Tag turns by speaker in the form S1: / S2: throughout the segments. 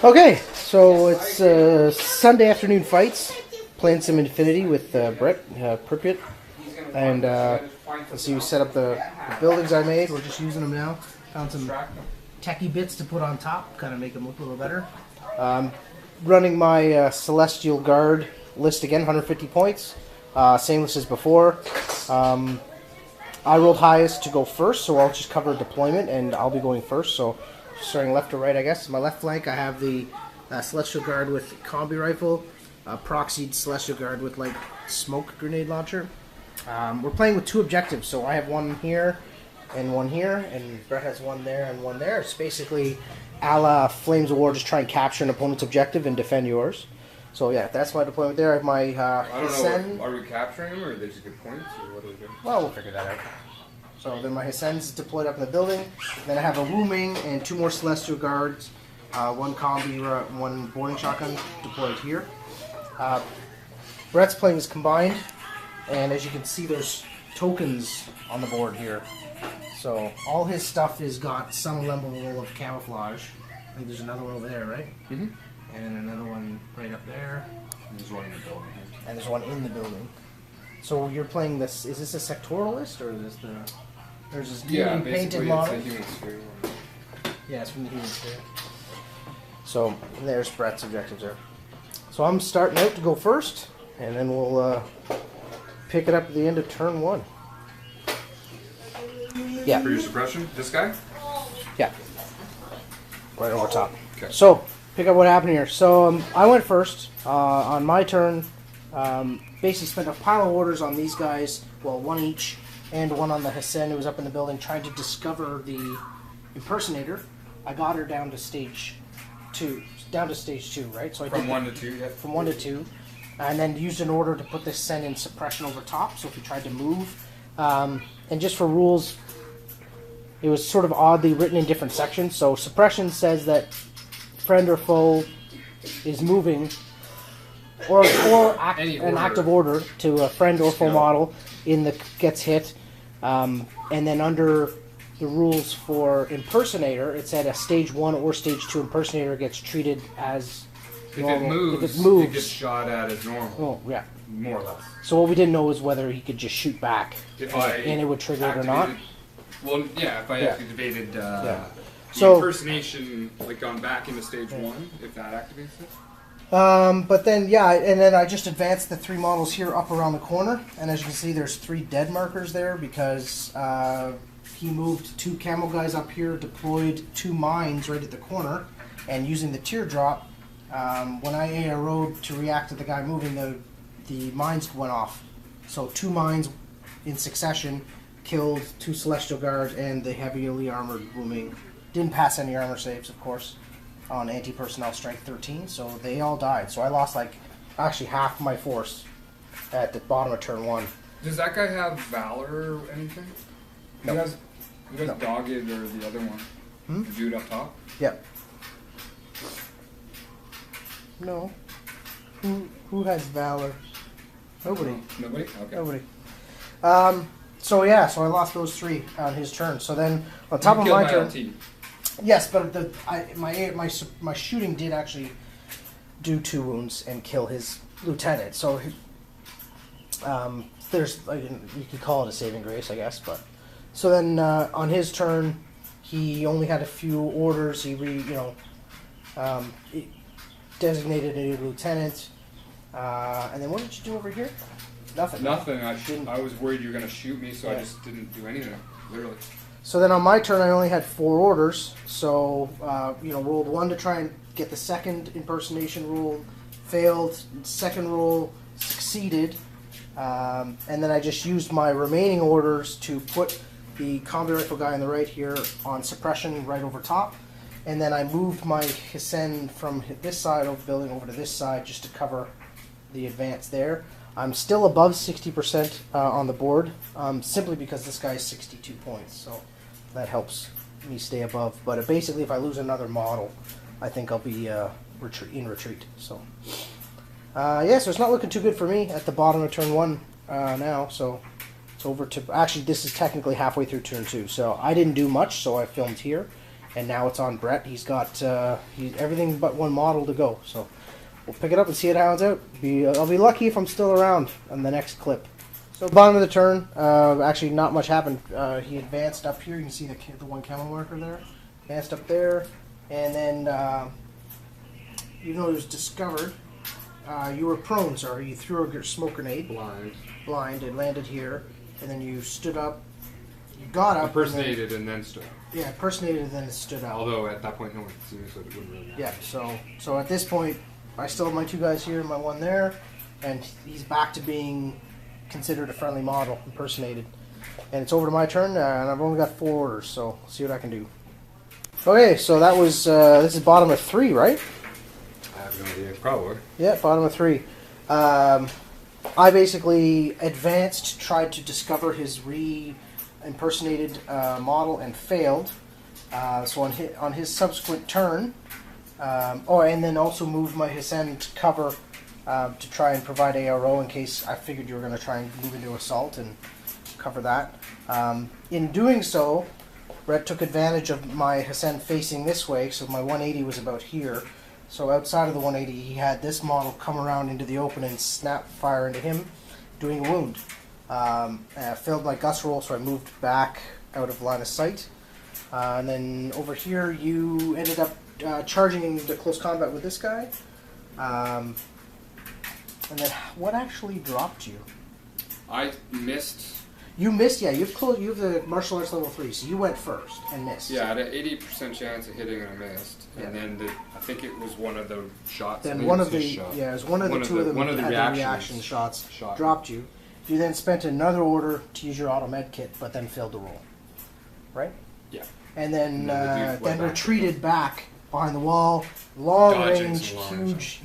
S1: Okay, so it's Sunday afternoon fights. Playing some Infinity with Brett, Pripyat. And let's see, we set up the buildings I made. We're just using them now. Found some techie bits to put on top, kind of make them look a little better. Running my Celestial Guard list again, 150 points. Same list as before. I rolled highest to go first, so I'll just cover deployment, and I'll be going first. So starting left to right, I guess. My left flank, I have the Celestial Guard with combi rifle, proxied Celestial Guard with like smoke grenade launcher. We're playing with two objectives, so I have one here, and Brett has one there and one there. It's basically a la Flames of War, just try and capture an opponent's objective and defend yours. So yeah, that's my deployment there. I have my
S2: I don't know, are we capturing them or are they just good points, or what are we doing?
S1: Well, we'll figure that out. So then my Hisen's deployed up in the building. Then I have a Wu Ming and two more Celestial Guards, one combi, one boarding shotgun deployed here. Brett's playing is combined, and as you can see, there's tokens on the board here. So all his stuff has got some level of camouflage. I think there's another one over there, right?
S2: Mm-hmm.
S1: And another one right up there.
S2: And there's one in the building here.
S1: And there's one in the building. So you're playing this, is this a sectoral list, or is this the... There's this new painted model.
S2: It's a human sphere.
S1: Yeah, it's from the human sphere. So there's Brett's objectives there. So I'm starting out to go first, and then we'll pick it up at the end of turn one. Yeah.
S2: For your suppression, this guy?
S1: Yeah. Right over top.
S2: Okay.
S1: So, pick up what happened here. So I went first. On my turn, basically spent a pile of orders on these guys, well, one each, and one on the Hisen who was up in the building trying to discover the impersonator. I got her down to stage 2. Down to stage 2, right? So I
S2: From
S1: did
S2: 1 to 2, yeah.
S1: From 1 to 2. And then used an order to put this Sen in suppression over top, so if he tried to move. And just for rules, it was sort of oddly written in different sections. So suppression says that friend or foe is moving, or an active order to a friend or foe model gets hit, and then under the rules for impersonator, it said a stage 1 or stage 2 impersonator gets treated as normal.
S2: If it moves, it gets shot at as normal.
S1: Oh, yeah.
S2: More or less.
S1: So what we didn't know was whether he could just shoot back and it would trigger it or not.
S2: Well, yeah, if I activated the impersonation, like gone back into stage 1, if that activates it.
S1: But then, and then I just advanced the 3 models here up around the corner, and as you can see, there's 3 dead markers there because he moved 2 camel guys up here, deployed 2 mines right at the corner, and using the teardrop, when I ARO'd to react to the guy moving, the mines went off. So 2 mines in succession killed 2 Celestial Guards and the heavily armored Wu Ming. Didn't pass any armor saves, of course, on anti-personnel strength 13, so they all died. So I lost actually half my force at the bottom of turn 1.
S2: Does that guy have Valor or anything?
S1: No.
S2: He has Dogged or the other one? The dude up top?
S1: Yep. No. Who has Valor? Nobody.
S2: Nobody? Okay.
S1: Nobody. So I lost those 3 on his turn. So then on top of my turn...
S2: LT.
S1: Yes, but my shooting did actually do 2 wounds and kill his lieutenant. So there's you could call it a saving grace, I guess. But so then on his turn, he only had a few orders. He designated a lieutenant, and then what did you do over here? Nothing.
S2: Nothing. I was worried you were going to shoot me, so I just didn't do anything. Literally.
S1: So then on my turn, I only had 4 orders. So, rolled 1 to try and get the second impersonation rule, failed. Second rule succeeded. And then I just used my remaining orders to put the combi rifle guy on the right here on suppression right over top. And then I moved my Hisen from this side of the building over to this side just to cover the advance there. I'm still above 60% on the board, simply because this guy is 62 points. So that helps me stay above. But basically, if I lose another model, I think I'll be in retreat. So, so it's not looking too good for me at the bottom of turn 1 now. So it's over to... Actually, this is technically halfway through turn 2. So I didn't do much, so I filmed here. and now it's on Brett. He's got everything but one model to go. So we'll pick it up and see how it turns out. I'll be lucky if I'm still around on the next clip. So bottom of the turn, actually not much happened. He advanced up here. You can see the one camel marker there. Advanced up there, and then even though it was discovered, you were prone. Sorry, you threw a smoke grenade. Blind. It landed here, and then you stood up. You got up.
S2: Impersonated and then stood up.
S1: Yeah, impersonated and then stood up.
S2: Although at that point no one could see me, so it wouldn't really matter.
S1: Yeah. So at this point, I still have my 2 guys here and my 1 there, and he's back to being considered a friendly model, impersonated. And it's over to my turn, and I've only got 4 orders, so let's see what I can do. Okay, so that was this is bottom of 3, right?
S2: I have no idea. Probably.
S1: Yeah, bottom of 3. I basically advanced, tried to discover his impersonated model and failed. So on his subsequent turn, and then also moved my Hissend cover to try and provide ARO in case I figured you were going to try and move into assault and cover that. In doing so, Brett took advantage of my Hissend facing this way, so my 180 was about here. So outside of the 180, he had this model come around into the open and snap fire into him, doing a wound. I failed my gust roll, so I moved back out of line of sight. And then over here, you ended up charging into close combat with this guy. And then what actually dropped you?
S2: I missed.
S1: You missed, yeah. You have the martial arts level 3, so you went first and missed.
S2: Yeah, I had an 80% chance of hitting and I missed. And then I think it was one of the shots.
S1: Then one of the it was one of the two of them
S2: one of the
S1: reaction shots dropped you. You then spent another order to use your auto med kit, but then failed the roll. Right?
S2: Yeah.
S1: And then retreated back behind the wall, long range,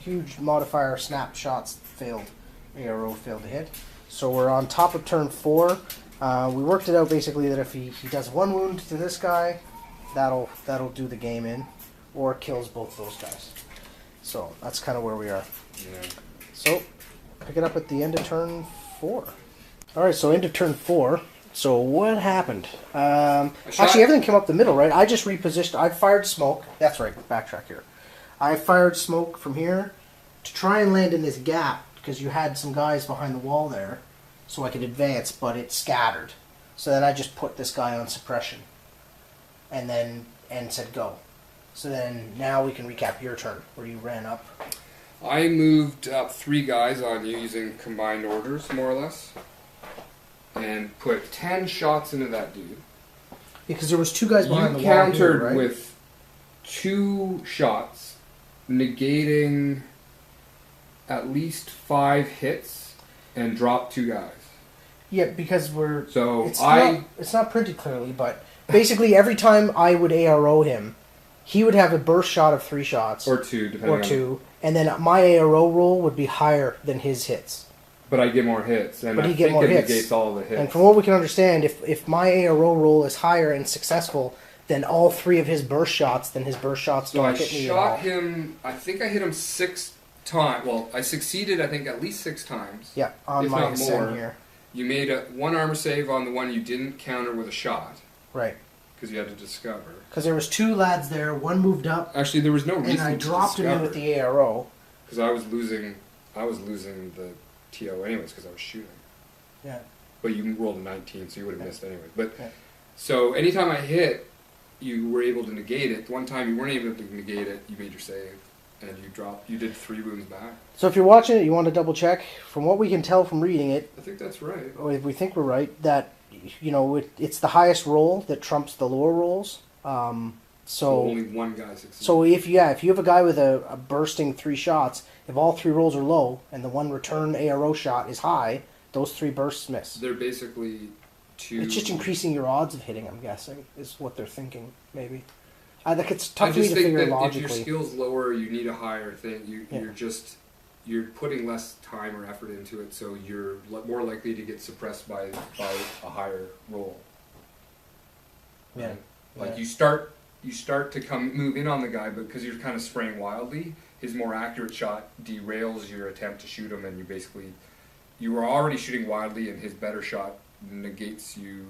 S1: huge modifier snapshots failed. ARO failed to hit. So we're on top of turn 4. We worked it out basically that if he does 1 wound to this guy, that'll do the game in, or kills both those guys. So that's kind of where we are.
S2: Yeah.
S1: So pick it up at the end of turn 4. All right, so end of turn 4. So what happened? Actually, everything came up the middle, right? I just repositioned. I fired smoke. That's right. Backtrack here. I fired smoke from here to try and land in this gap because you had some guys behind the wall there, so I could advance, but it scattered. So then I just put this guy on suppression, and said go. So then now we can recap your turn where you ran up.
S2: I moved up 3 guys on you using combined orders, more or less, and put 10 shots into that dude.
S1: Because there was 2 guys behind the wall.
S2: You countered
S1: here, right?
S2: with 2 shots, negating at least 5 hits, and dropped 2 guys.
S1: Yeah, because we're...
S2: So
S1: it's not printed clearly, but basically every time I would ARO him, he would have a burst shot of 3 shots.
S2: Or 2, depending on...
S1: And then my ARO roll would be higher than his hits.
S2: But I get more hits, and
S1: but
S2: I think it negates all the hits.
S1: And from what we can understand, if my ARO roll is higher and successful than all 3 of his burst shots, then his burst shots don't hit me at all.
S2: I shot him... I think I hit him 6 times. Well, I succeeded, I think, at least 6 times.
S1: Yeah, on my ascend here.
S2: You made 1 armor save on the one you didn't counter with a shot.
S1: Right.
S2: Because you had to discover.
S1: Because there was 2 lads there, one moved up.
S2: Actually, there was no reason to
S1: and I dropped him in with the ARO.
S2: Because I was losing the TO anyways because I was shooting.
S1: Yeah.
S2: But you rolled a 19, so you would have missed anyway. But so anytime I hit, you were able to negate it. One time you weren't able to negate it, you made your save, and you did 3 wounds back. So
S1: if you're watching it, you want to double check. From what we can tell from reading it,
S2: I think that's right.
S1: We think we're right that it's the highest roll that trumps the lower rolls. So
S2: only 1 guy succeeds.
S1: So if you have a guy with a bursting 3 shots, if all 3 rolls are low and the 1 return ARO shot is high, those 3 bursts miss.
S2: They're basically 2.
S1: It's just increasing your odds of hitting. I'm guessing is what they're thinking. Maybe. I think it's tough for me to figure logically.
S2: If your skill's lower, you need a higher thing. You're putting less time or effort into it, so you're more likely to get suppressed by a higher roll.
S1: Yeah.
S2: Right? Like you start to move in on the guy, but because you're kind of spraying wildly, his more accurate shot derails your attempt to shoot him, and you were already shooting wildly, and his better shot negates you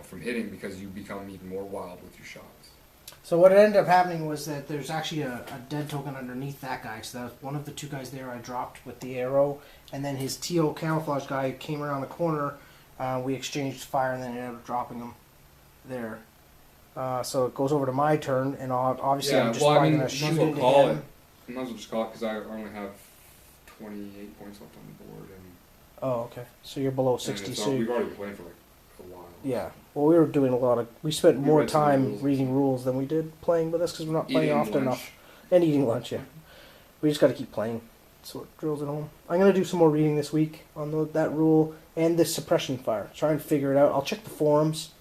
S2: from hitting because you become even more wild with your shots.
S1: So what ended up happening was that there's actually a dead token underneath that guy. So that was one of the two guys there I dropped with the arrow, and then his teal camouflage guy came around the corner. We exchanged fire, and then ended up dropping him there. So it goes over to my turn, and obviously I'm just probably going to shoot into him.
S2: I might as well just call it because I only have 28 points left on the board. And
S1: oh, okay. So you're below 60. So
S2: we've already been playing for like a while.
S1: Yeah. Well, we were doing a lot of. We spent more time reading rules than we did playing with this because we're not playing often enough. And eating lunch, yeah. We just got to keep playing. So it drills at home. I'm going to do some more reading this week on that rule and this suppression fire. Try and figure it out. I'll check the forums.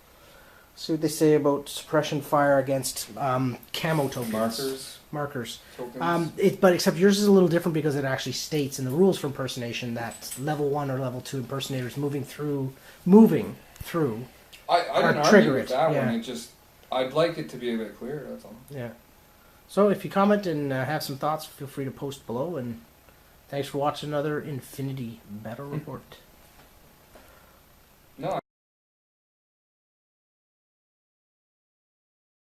S1: See what they say about suppression fire against camo tokens. Markers.
S2: Tokens.
S1: But except yours is a little different because it actually states in the rules for impersonation that level 1 or level 2 impersonators moving through.
S2: I didn't argue with that one. It just I'd like it to be a bit clearer. That's all.
S1: Yeah. So if you comment and have some thoughts, feel free to post below. And thanks for watching another Infinity Battle Report.
S2: No.